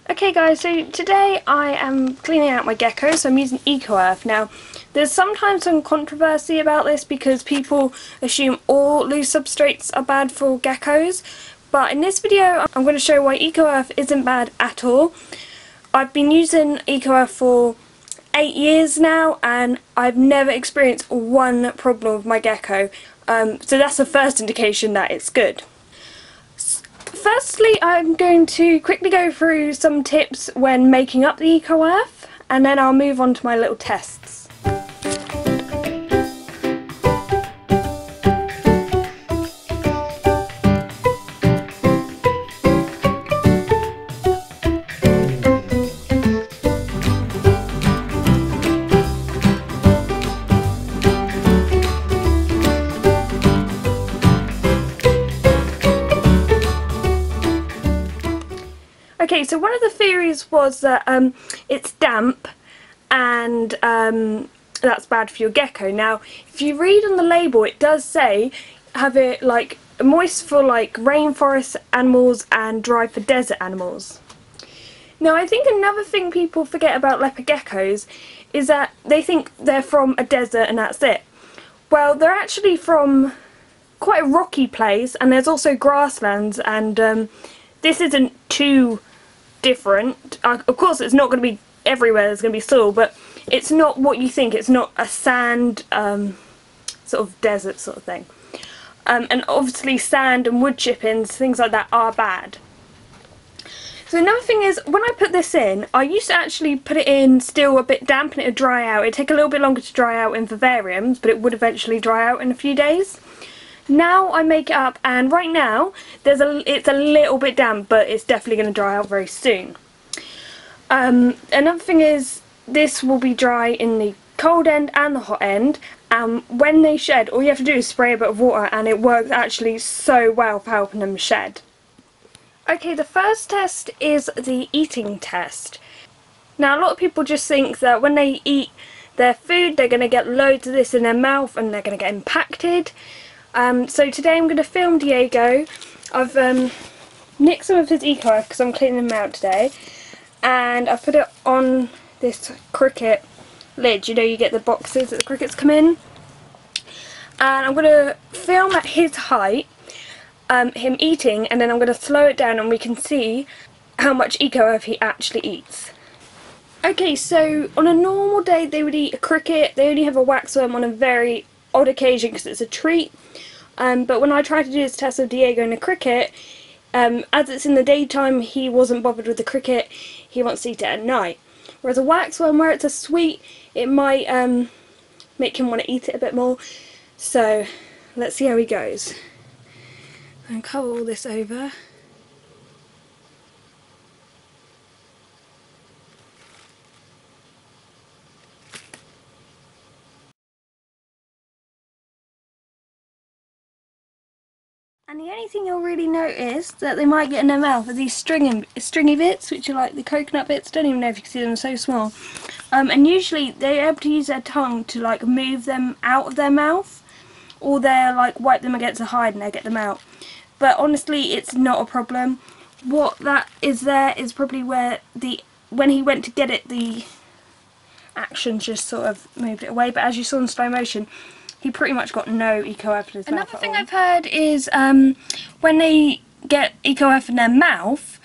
Okay guys, so today I am cleaning out my gecko, so I'm using Eco Earth. Now, there's sometimes some controversy about this because people assume all loose substrates are bad for geckos, but in this video I'm going to show why Eco Earth isn't bad at all. I've been using Eco Earth for 8 years now and I've never experienced one problem with my gecko, so that's the first indication that it's good. Firstly, I'm going to quickly go through some tips when making up the Eco Earth, and then I'll move on to my little tests. Okay, so one of the theories was that it's damp and that's bad for your gecko. Now, if you read on the label, it does say have it like moist for like rainforest animals and dry for desert animals. Now, I think another thing people forget about leopard geckos is that they think they're from a desert and that's it. Well, they're actually from quite a rocky place, and there's also grasslands, and this isn't too different. Of course it's not going to be everywhere there's going to be soil, but it's not what you think. It's not a sand sort of desert sort of thing, and obviously sand and wood chippings, things like that, are bad. So another thing is, when I put this in, I used to actually put it in still a bit damp and it would dry out. It'd take a little bit longer to dry out in vivariums, but it would eventually dry out in a few days. Now I make it up, and right now it's a little bit damp, but it's definitely going to dry out very soon. Another thing is, this will be dry in the cold end and the hot end, and when they shed, all you have to do is spray a bit of water, and it works actually so well for helping them shed. Okay, the first test is the eating test. Now, a lot of people just think that when they eat their food, they're going to get loads of this in their mouth and they're going to get impacted. So today I'm going to film Diego. I've nicked some of his Eco Earth because I'm cleaning them out today, and I've put it on this cricket lid. You know, you get the boxes that the crickets come in, and I'm going to film at his height, him eating, and then I'm going to slow it down and we can see how much Eco Earth he actually eats. Okay, so on a normal day they would eat a cricket. They only have a waxworm on a very odd occasion because it's a treat. But when I tried to do this test of Diego and a cricket, as it's in the daytime, he wasn't bothered with the cricket. He wants to eat it at night. Whereas a waxworm, where it's a sweet, it might make him want to eat it a bit more. So let's see how he goes. And cover all this over. And the only thing you'll really notice that they might get in their mouth are these stringy bits, which are like the coconut bits. Don't even know if you can see them, so small. And usually they're able to use their tongue to like move them out of their mouth, or they'll like wipe them against the hide and they get them out. But honestly, it's not a problem. What that is there is probably where when he went to get it, the action just sort of moved it away. But as you saw in slow motion, he pretty much got no Eco Earth in his mouth. Another thing I've heard is when they get Eco Earth in their mouth,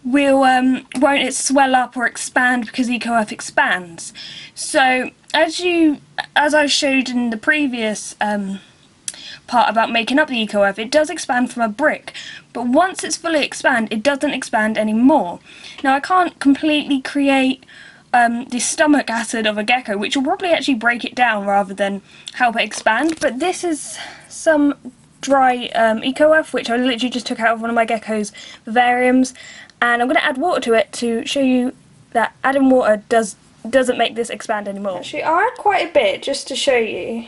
won't it swell up or expand because Eco Earth expands? So as I showed in the previous part about making up the Eco Earth, it does expand from a brick, but once it's fully expanded, it doesn't expand anymore. Now, I can't completely create the stomach acid of a gecko, which will probably actually break it down rather than help it expand, but this is some dry Eco Earth which I literally just took out of one of my gecko's vivariums, and I'm going to add water to it to show you that adding water doesn't make this expand anymore. Actually, I'll add quite a bit just to show you.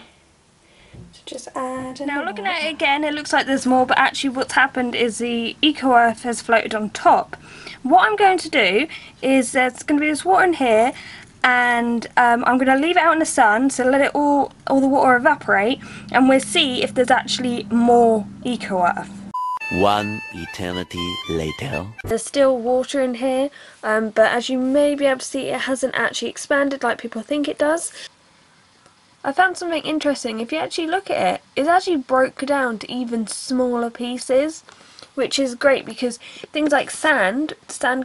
So just add. Now, looking at it again, it looks like there's more, but actually what's happened is the Eco Earth has floated on top. What I'm going to do is there's going to be this water in here, and I'm going to leave it out in the sun, so let it all the water evaporate, and we'll see if there's actually more Eco Earth. One eternity later. There's still water in here, but as you may be able to see, it hasn't actually expanded like people think it does. I found something interesting. If you actually look at it, it's actually broke down to even smaller pieces, which is great because things like sand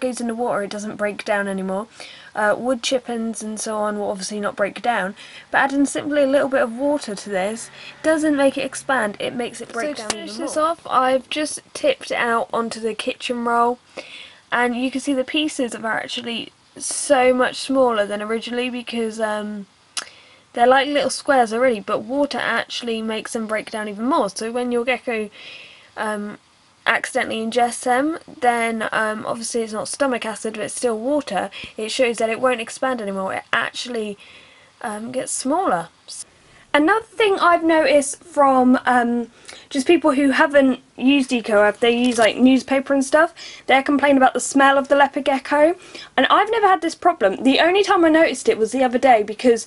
goes in the water, it doesn't break down anymore. Wood chippings and so on will obviously not break down, but adding simply a little bit of water to this doesn't make it expand, it makes it break down even more. So to finish this off, I've just tipped it out onto the kitchen roll, and you can see the pieces are actually so much smaller than originally because they're like little squares already, but water actually makes them break down even more. So when your gecko accidentally ingests them, then obviously it's not stomach acid, but it's still water. It shows that it won't expand anymore. It actually gets smaller. Another thing I've noticed from just people who haven't used EcoEarth, they use like newspaper and stuff, they're complaining about the smell of the leopard gecko, and I've never had this problem. The only time I noticed it was the other day because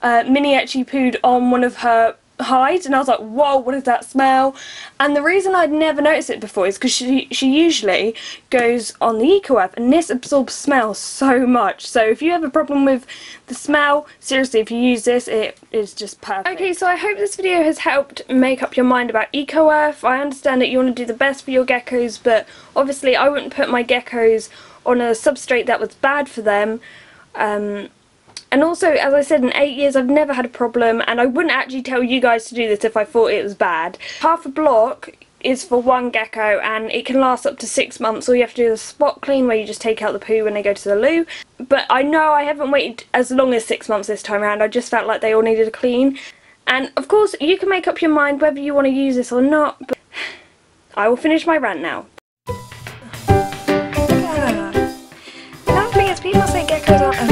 Minnie actually pooed on one of her hides, and I was like, whoa, what is that smell? And the reason I'd never noticed it before is because she usually goes on the EcoEarth, and this absorbs smell so much. So if you have a problem with the smell, seriously, if you use this, it is just perfect. Okay, so I hope this video has helped make up your mind about EcoEarth. I understand that you want to do the best for your geckos, but obviously I wouldn't put my geckos on a substrate that was bad for them. And also, as I said, in 8 years I've never had a problem, and I wouldn't actually tell you guys to do this if I thought it was bad. Half a block is for one gecko, and it can last up to 6 months. All you have to do is a spot clean where you just take out the poo when they go to the loo. But I know I haven't waited as long as 6 months this time around. I just felt like they all needed a clean. And of course, you can make up your mind whether you want to use this or not, but I will finish my rant now. Lovely, as people say geckos aren't